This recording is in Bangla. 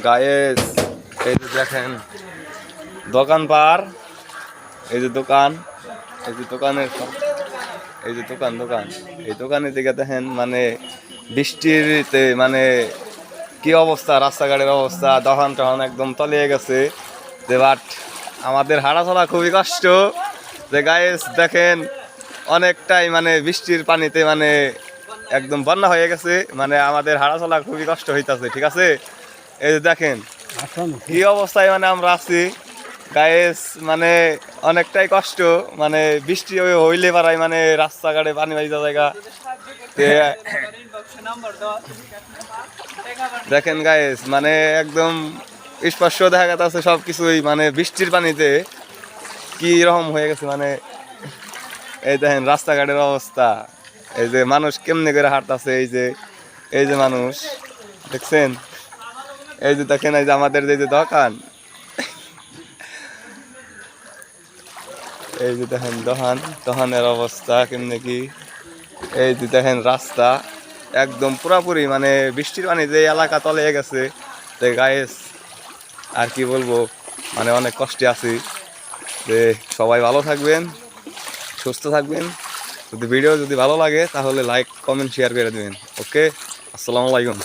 গায়েস এই যে দেখেন দোকান পার, এই যে দোকান, এই যে দোকানের এই যে দোকান দোকান এই দোকানের দিকে দেখেন মানে বৃষ্টিতে মানে কি অবস্থা, রাস্তাঘাটের অবস্থা, দহন টহন একদম তলিয়ে গেছে। যে বাট আমাদের হাঁটা চলা খুবই কষ্ট। যে গায়েস দেখেন অনেকটাই মানে বৃষ্টির পানিতে মানে একদম বন্যা হয়ে গেছে, মানে আমাদের হাঁটা চলা খুবই কষ্ট হইতাছে। ঠিক আছে, এই যে দেখেন কি অবস্থায় মানে আমরা আছি গায়েস, মানে অনেকটাই কষ্ট। মানে বৃষ্টি হইলে পারাই মানে রাস্তাঘাটে পানি বাইজা জায়গা। দেখেন গায়েস মানে একদম স্পষ্ট দেখা যাচ্ছে সবকিছুই মানে বৃষ্টির পানিতে কি রকম হয়ে গেছে। মানে এই দেখেন রাস্তাঘাটের অবস্থা, এই যে মানুষ কেমনে করে হাঁটতেছে, এই যে মানুষ দেখছেন, এই যে দেখেন এই যে আমাদের যে দোকান, এই যে দেখেন দোকানের অবস্থা কেমনে কি, এই যে দেখেন রাস্তা একদম পুরাপুরি মানে বৃষ্টির পানি যে এলাকা তলে গেছে। তো গায়েস আর কি বলবো, মানে অনেক কষ্টে আছি। যে সবাই ভালো থাকবেন, সুস্থ থাকবেন। যদি ভিডিও যদি ভালো লাগে তাহলে লাইক কমেন্ট শেয়ার করে দেবেন। ওকে, আসসালামু আলাইকুম।